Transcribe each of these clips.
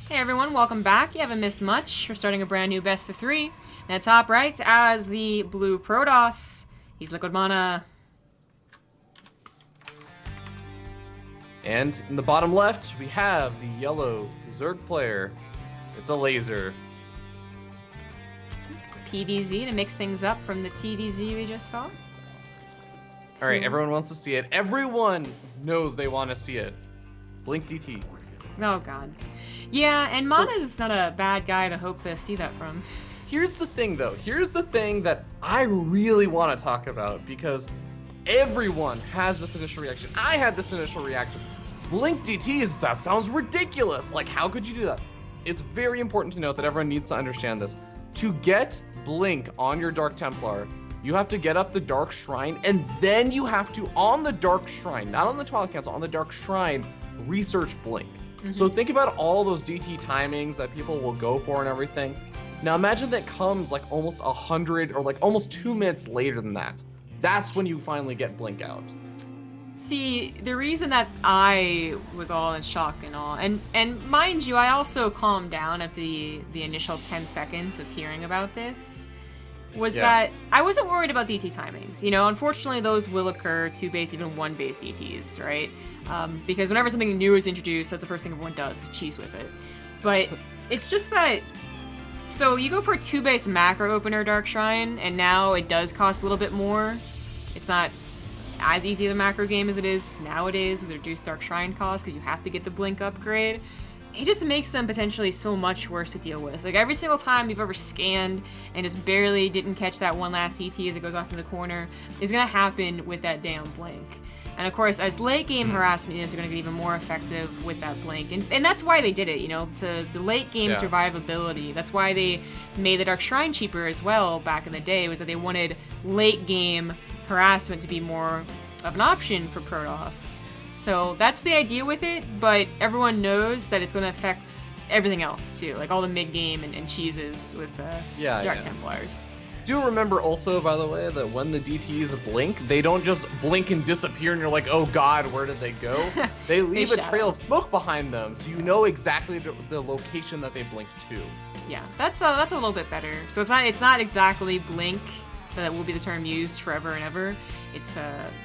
Hey everyone, welcome back. You haven't missed much. We're starting a brand new best of 3. And top right, as the blue Protoss, he's Liquid MaNa. And in the bottom left, we have the yellow Zerg player. It's Elazer. PVZ to mix things up from the TVZ we just saw. All right, everyone wants to see it. Everyone knows they want to see it. Blink DTs. Oh god. Yeah, and MaNa's not a bad guy to hope to see that from. Here's the thing, though. Here's the thing that I really want to talk about, because everyone has this initial reaction. I had this initial reaction. Blink DTs, that sounds ridiculous. Like, how could you do that? It's very important to note that everyone needs to understand this. To get Blink on your Dark Templar, you have to get up the Dark Shrine, and then you have to, on the Dark Shrine, not on the Twilight Council, on the Dark Shrine, research Blink. So think about all those DT timings that people will go for and everything. Now imagine that comes like almost 100 or like almost 2 minutes later than that. That's when you finally get Blink out. See, the reason that I was all in shock and all, and mind you, I also calmed down at the initial 10 seconds of hearing about this, was that I wasn't worried about DT timings. You know, unfortunately those will occur, 2 base, even 1 base DTs, right? Because whenever something new is introduced, that's the first thing everyone does, is cheese with it. But it's just that, so you go for a 2 base macro opener Dark Shrine, and now it does cost a little bit more. It's not as easy of a macro game as it is nowadays with reduced Dark Shrine cost, because you have to get the Blink upgrade. It just makes them potentially so much worse to deal with. Like, every single time you've ever scanned and just barely didn't catch that one last ET as it goes off in the corner, is gonna happen with that damn Blink. And of course, as late game harassment units are going to get even more effective with that Blink. And that's why they did it, you know, to the late game survivability. That's why they made the Dark Shrine cheaper as well back in the day, was that they wanted late game harassment to be more of an option for Protoss. So that's the idea with it, but everyone knows that it's going to affect everything else too, like all the mid game and cheeses with Dark Templars. Do remember also, by the way, that when the DTs blink, they don't just blink and disappear and you're like, oh god, where did they go? They leave a trail of smoke behind them, so you know exactly the location that they blinked to. Yeah, that's a little bit better. So it's not exactly blink that will be the term used forever and ever. It's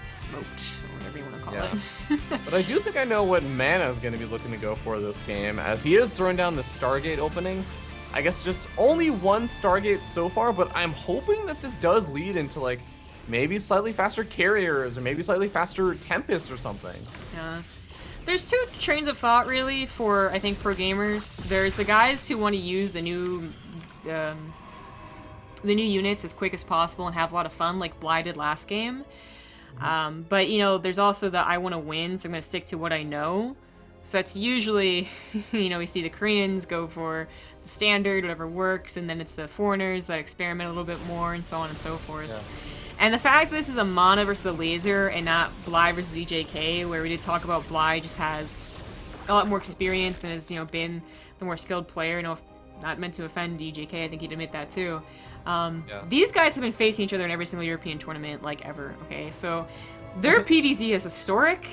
smoked, or whatever you want to call it. But I do think I know what MaNa is going to be looking to go for this game, as he is throwing down the Stargate opening. I guess just only 1 Stargate so far, but I'm hoping that this does lead into like maybe slightly faster carriers or maybe slightly faster Tempest or something. Yeah. There's 2 trains of thought really for, I think, pro gamers. There's the guys who want to use the new units as quick as possible and have a lot of fun, like Bly did last game. But you know, there's also the I want to win, so I'm going to stick to what I know. So that's usually, you know, we see the Koreans go for the standard, whatever works, and then it's the foreigners that experiment a little bit more, and so on and so forth. Yeah. And the fact that this is a MaNa versus Elazer and not Bly versus EJK, where we did talk about Bly just has a lot more experience and has, you know, been the more skilled player. You know, not meant to offend EJK, I think he'd admit that too. These guys have been facing each other in every single European tournament, like ever, okay? So their PVZ is historic,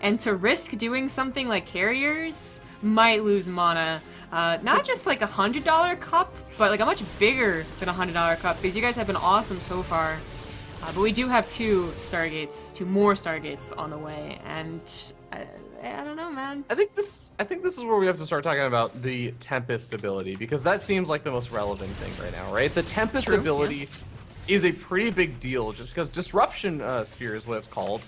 and to risk doing something like carriers might lose MaNa. Not just like $100 cup, but like a much bigger than $100 cup, because you guys have been awesome so far. But we do have 2 more Stargates on the way, and I don't know, man. I think this is where we have to start talking about the Tempest ability, because that seems like the most relevant thing right now, right? The Tempest ability is a pretty big deal, just because Disruption Sphere is what it's called.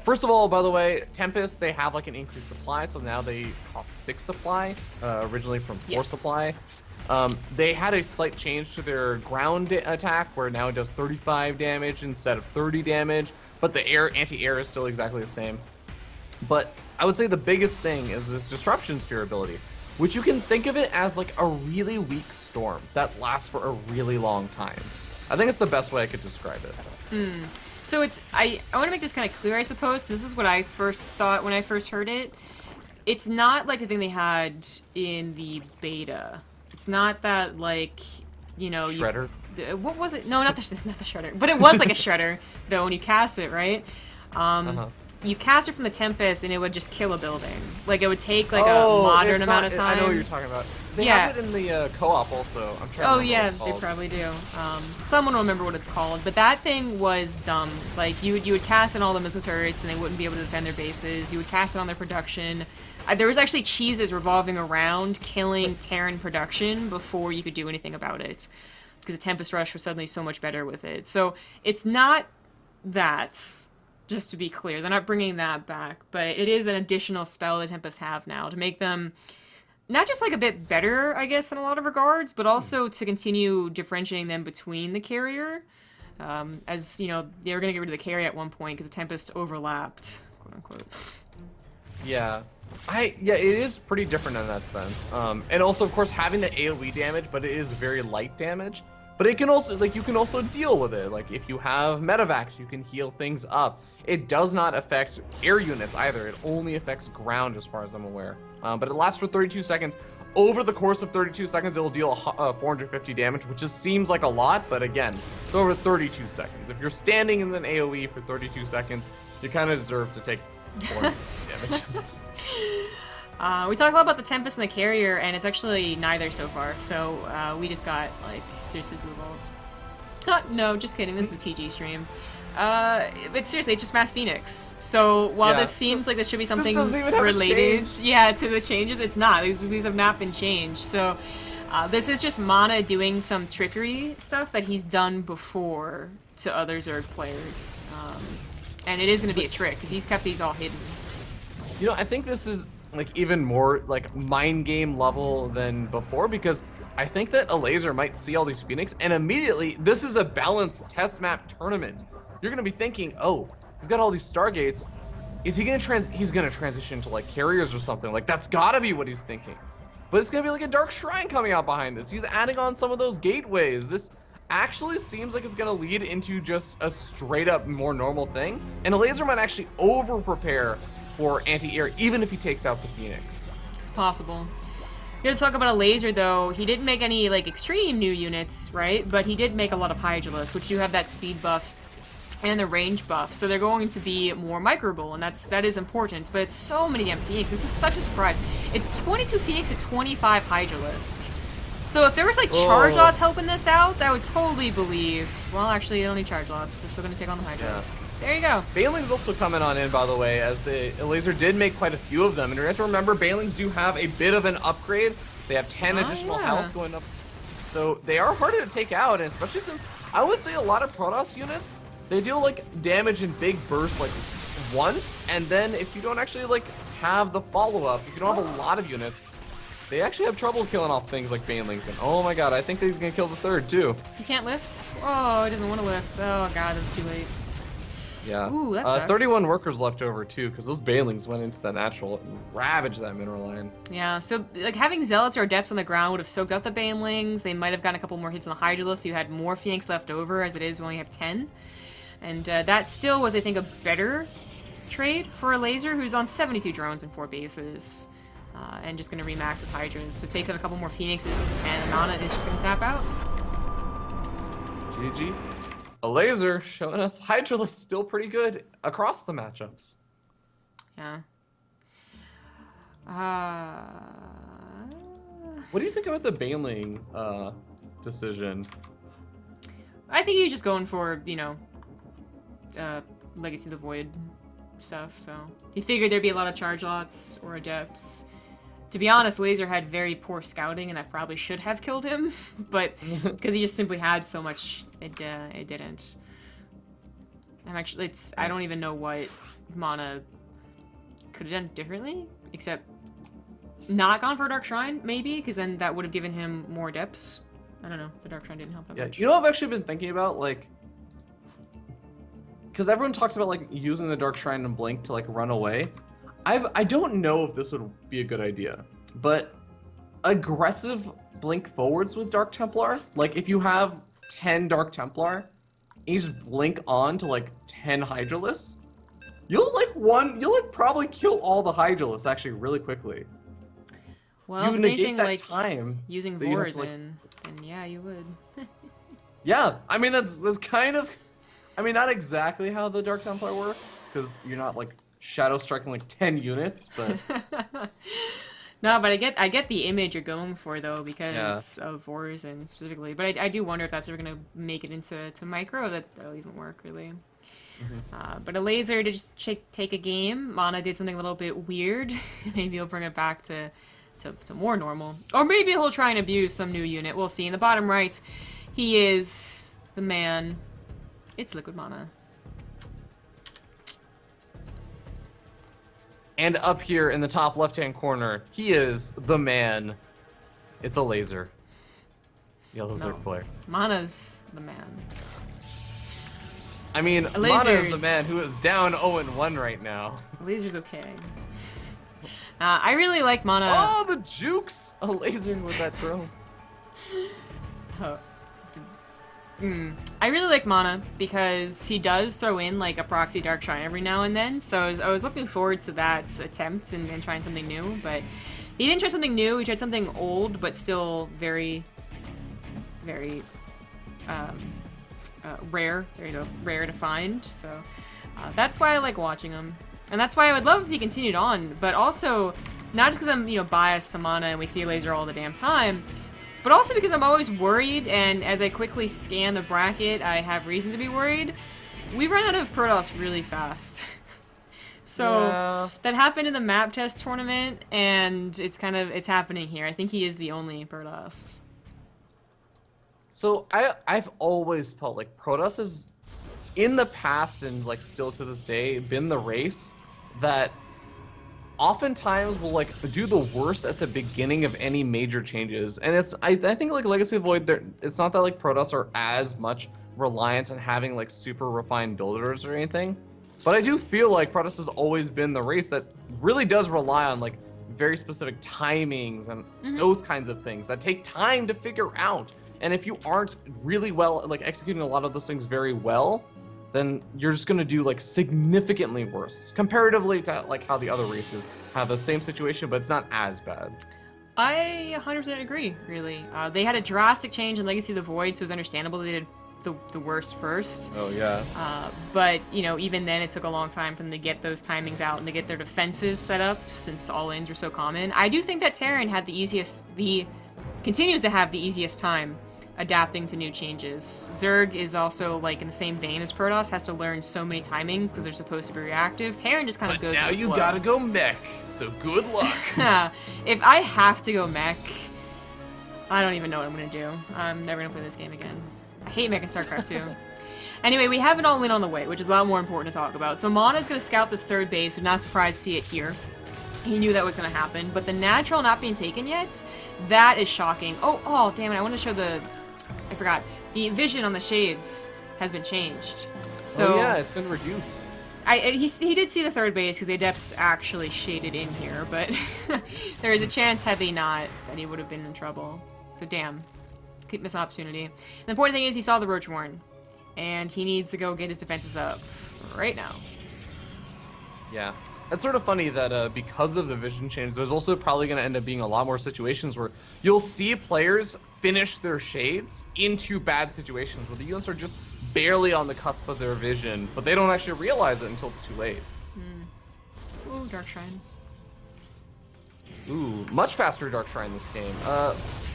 First of all, by the way, Tempest, they have like an increased supply, so now they cost 6 supply, originally from 4 supply. They had a slight change to their ground attack, where now it does 35 damage instead of 30 damage, but the anti-air is still exactly the same. But I would say the biggest thing is this Disruption Sphere ability, which you can think of it as like a really weak storm that lasts for a really long time. I think it's the best way I could describe it. So I want to make this kind of clear, I suppose. This is what I first thought when I first heard it. It's not like the thing they had in the beta. It's not that, like, you know... Shredder? What was it? No, not the Shredder. But it was like a Shredder, though, when you cast it, right? you cast it from the Tempest and it would just kill a building. Like, it would take, like, a modern amount of time. I know what you're talking about. They Yeah. have it in the co-op also. I'm trying to Oh, remember yeah, what it's they called. probably do. Someone will remember what it's called. But that thing was dumb. Like, you would cast in all the missile turrets and they wouldn't be able to defend their bases. You would cast it on their production. There was actually cheeses revolving around killing Terran production before you could do anything about it. Because the Tempest Rush was suddenly so much better with it. So, it's not that... Just to be clear, they're not bringing that back, but it is an additional spell the Tempest have now to make them not just like a bit better, I guess, in a lot of regards, but also to continue differentiating them between the carrier. As, you know, they were going to get rid of the carrier at one point because the Tempest overlapped, quote unquote. Yeah. Yeah, it is pretty different in that sense. And also, of course, having the AoE damage, but it is very light damage. But it can also, like, you can also deal with it. Like, if you have medevacs, you can heal things up. It does not affect air units either. It only affects ground, as far as I'm aware. But it lasts for 32 seconds. Over the course of 32 seconds, it will deal 450 damage, which just seems like a lot. But again, it's over 32 seconds. If you're standing in an AoE for 32 seconds, you kind of deserve to take 450 damage. We talked a lot about the Tempest and the carrier, and it's actually neither so far. So we just got, like, seriously blue-balled. No, just kidding. This is a PG stream. But seriously, it's just Mass Phoenix. So while this seems like this should be something related, to the changes, it's not. These have not been changed. So this is just MaNa doing some trickery stuff that he's done before to other Zerg players. And it is going to be a trick, because he's kept these all hidden. You know, I think this is like even more like mind game level than before, because I think that Elazer might see all these Phoenix and immediately, this is a balanced test map tournament. You're gonna be thinking, oh, he's got all these Stargates. Is he gonna he's gonna transition to like carriers or something? Like, that's gotta be what he's thinking. But it's gonna be like a Dark Shrine coming out behind this. He's adding on some of those gateways. This actually seems like it's gonna lead into just a straight up more normal thing. And Elazer might actually over prepare for anti-air, even if he takes out the Phoenix. It's possible. Here to talk about Elazer, though, he didn't make any, like, extreme new units, right? But he did make a lot of Hydralis, which do have that speed buff and the range buff, so they're going to be more microable, and that is important. But it's so many damn Phoenix. This is such a surprise. It's 22 Phoenix to 25 Hydralis. So if there was, like, charge lots helping this out, I would totally believe... Well, actually, they don't need charge lots. They're still going to take on the Hydralis. Yeah. There you go. Baneling's also coming on in, by the way, as Elazer did make quite a few of them. And you have to remember, Banelings do have a bit of an upgrade. They have 10 additional health going up. So they are harder to take out, and especially since I would say a lot of Protoss units, they deal, like, damage in big bursts, like, once. And then if you don't actually, like, have the follow-up, if you don't have a lot of units, they actually have trouble killing off things like Banelings. And oh my god, I think that he's going to kill the third, too. He can't lift? Oh, he doesn't want to lift. Oh god, that was too late. Yeah. Ooh, that sucks. 31 workers left over too, because those Banelings went into the natural and ravaged that mineral line. Yeah, so like having Zealots or Adepts on the ground would have soaked up the Banelings. They might have gotten a couple more hits on the Hydralis, so you had more Phoenix left over, as it is we only have 10. And that still was, I think, a better trade for Elazer, who's on 72 drones and 4 bases. And just going to remax with Hydras. So it takes out a couple more Phoenixes, and MaNa is just going to tap out. GG. Elazer showing us Hydralis still pretty good across the matchups. Yeah. What do you think about the Baneling decision? I think he's just going for, you know, Legacy of the Void stuff, so. He figured there'd be a lot of charge lots or adepts. To be honest, Elazer had very poor scouting, and that probably should have killed him, but because he just simply had so much, it didn't. I don't even know what MaNa could have done differently, except not gone for a Dark Shrine, maybe, because then that would have given him more adepts. I don't know. The Dark Shrine didn't help that much. You know what I've actually been thinking about? Like, because everyone talks about, like, using the Dark Shrine and Blink to, like, run away. I don't know if this would be a good idea, but aggressive Blink forwards with Dark Templar, like, if you have 10 Dark Templar, and you just blink on to, like, 10 Hydralis, you'll probably kill all the Hydralis, actually, really quickly. Well, you if negate anything, that like, time using Vors in, then yeah, you would. Yeah, I mean, that's kind of... I mean, not exactly how the Dark Templar work, because you're not, like, shadow striking like 10 units, but No, but I get the image you're going for though because of Horizon specifically. But I do wonder if that's ever gonna make it into micro. That'll even work really. But Elazer did just take a game. MaNa did something a little bit weird. Maybe he'll bring it back to more normal, or maybe he'll try and abuse some new unit. We'll see. In the bottom right, he is the man. It's Liquid MaNa. And up here in the top left-hand corner, he is the man. It's Elazer. Yellow Zerg player. MaNa's the man. I mean, MaNa is the man who is down 0-1 right now. Elazer's okay. I really like MaNa. Oh, the jukes! Elazer with that throw. I really like MaNa because he does throw in like a proxy Dark Shrine every now and then, so I was looking forward to that attempt and trying something new, but he didn't try something new, he tried something old but still very, very rare. There you go, rare to find, so that's why I like watching him. And that's why I would love if he continued on, but also, not just because I'm, biased to MaNa and we see Elazer all the damn time, but also because I'm always worried, and as I quickly scan the bracket, I have reason to be worried. We run out of Protoss really fast. So, that happened in the map test tournament, and it's happening here. I think he is the only Protoss. So, I've always felt like Protoss has, in the past and like still to this day, been the race that oftentimes will like do the worst at the beginning of any major changes, and I think like Legacy of Void, it's not that like Protoss are as much reliant on having like super refined builders or anything, but I do feel like Protoss has always been the race that really does rely on like very specific timings and those kinds of things that take time to figure out. And if you aren't really well like executing a lot of those things very well, then you're just gonna do like significantly worse comparatively to like how the other races have the same situation, but it's not as bad. I 100% agree, really. They had a drastic change in Legacy of the Void, so it was understandable they did the worst first. Oh yeah. But even then it took a long time for them to get those timings out and to get their defenses set up since all-ins were so common. I do think that Terran had continues to have the easiest time adapting to new changes. Zerg is also like in the same vein as Protoss, has to learn so many timings because they're supposed to be reactive. Terran just kind of goes. Now with the you flow. gotta go mech, so good luck. If I have to go mech, I don't even know what I'm gonna do. I'm never gonna play this game again. I hate mech in StarCraft 2. Anyway, we have an all-in on the way, which is a lot more important to talk about. So MaNa's gonna scout this third base, so not surprised to see it here. He knew that was going to happen, but the natural not being taken yet, that is shocking. Oh, damn it, I want to show I forgot. The vision on the shades has been changed. So yeah, it's been reduced. He did see the third base because the Adepts actually shaded in here, but there is a chance had they not, that he would have been in trouble. So damn, keep this opportunity. And the important thing is he saw the Roach Warren, and he needs to go get his defenses up right now. Yeah. It's sort of funny that because of the vision change, there's also probably going to end up being a lot more situations where you'll see players finish their shades into bad situations where the units are just barely on the cusp of their vision, but they don't actually realize it until it's too late. Ooh, Dark Shrine. Ooh, much faster Dark Shrine this game.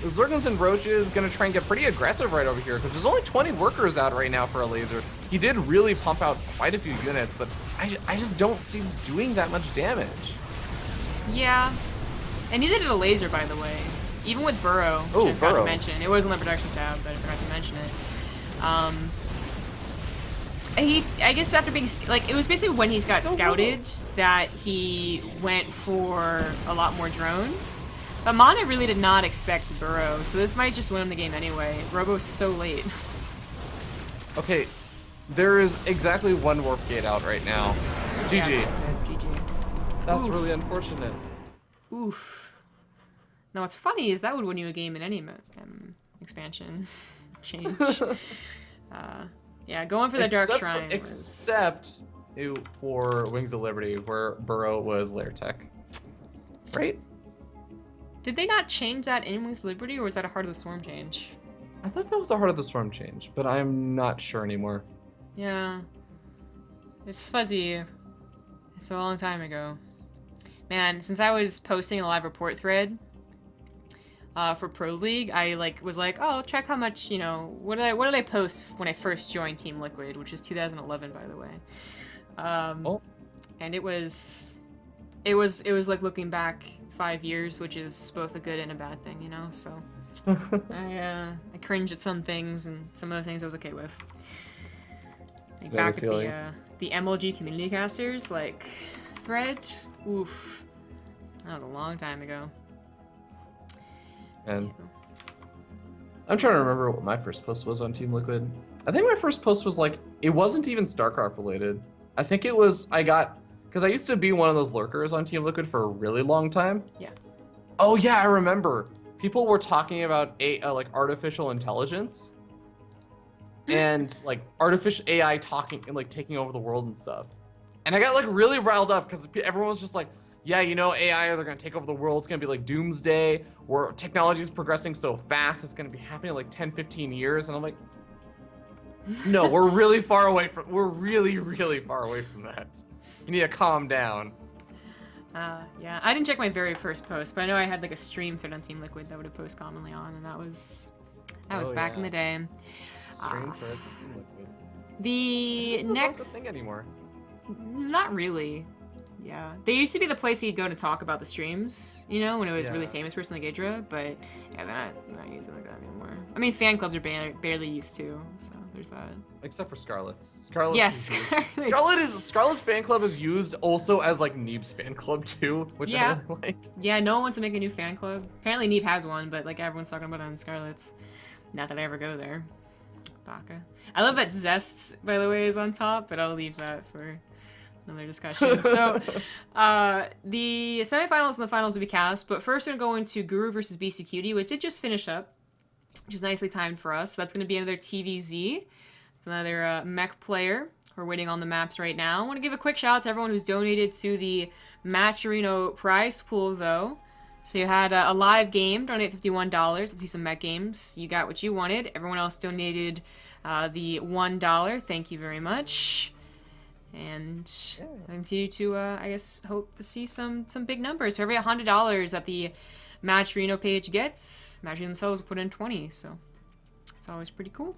Zerglings and Roaches gonna try and get pretty aggressive right over here because there's only 20 workers out right now for Elazer. He did really pump out quite a few units, but I just don't see this doing that much damage. Yeah, and neither did Elazer, by the way. Even with Burrow, which I forgot to mention. It was on the production tab, but I forgot to mention it. I guess after being, like, it was basically when he's got scouted that he went for a lot more drones. But MaNa really did not expect Burrow, so this might just win him the game anyway. Robo's so late. Okay. There is exactly one warp gate out right now. GG. Yeah, that's it. GG. That's really unfortunate. Oof. Now what's funny is that would win you a game in any expansion change. Yeah, going for the Dark Shrine. Except for Wings of Liberty, where Burrow was lair tech. Right? Did they not change that in Wings of Liberty, or was that a Heart of the Storm change? I thought that was a Heart of the Storm change, but I'm not sure anymore. Yeah. It's fuzzy. It's a long time ago. Man, since I was posting a live report thread for Pro League, I was like, oh, check how much, you know, what did I post when I first joined Team Liquid, which is 2011, by the way. And it was like looking back 5 years, which is both a good and a bad thing, you know. So I cringe at some things, and some other things I was okay with. Like back at the MLG community casters thread. Oof, that was a long time ago. And I'm trying to remember what my first post was on Team Liquid. I think my first post was it wasn't even StarCraft related. I think it was, because I used to be one of those lurkers on Team Liquid for a really long time. Yeah. Oh yeah, I remember. People were talking about artificial intelligence and artificial AI talking and taking over the world and stuff. And I got really riled up because everyone was just like, yeah, you know, AI, they're gonna take over the world. It's gonna be like doomsday, where technology is progressing so fast. It's gonna be happening in 10, 15 years. And I'm like, no, we're really far away from, we're really, really far away from that. You need to calm down. Yeah, I didn't check my very first post, but I know I had a stream thread on Team Liquid that would have post commonly on, and that was back in the day. Stream threads on Team Liquid. The next Not the thing anymore. Not really. Yeah, they used to be the place you'd go to talk about the streams, you know, when it was really famous person like Idra, but yeah, they're not using like that anymore. I mean, fan clubs are barely used to, so there's that. Except for Scarlet's. Yes. Scarlet's fan club is used also as Neeb's fan club too, which I really like. Yeah, no one wants to make a new fan club. Apparently Neeb has one, but everyone's talking about it on Scarlet's. Not that I ever go there. Baka. I love that Zests, by the way, is on top, but I'll leave that for another discussion. So, the semifinals and the finals will be cast, but first we're going to go into Guru versus Beastie Cutie, which did just finish up, which is nicely timed for us. So that's going to be another TVZ, another mech player. We're waiting on the maps right now. I want to give a quick shout out to everyone who's donated to the Matcherino prize pool, though. So you had a live game, donate $51. Let's see some mech games. You got what you wanted. Everyone else donated the $1. Thank you very much. And I continue to, I guess, hope to see some big numbers. For every $100 that the Matcherino page gets, Matcherino themselves will put in 20, so it's always pretty cool.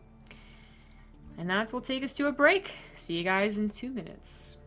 And that will take us to a break. See you guys in 2 minutes.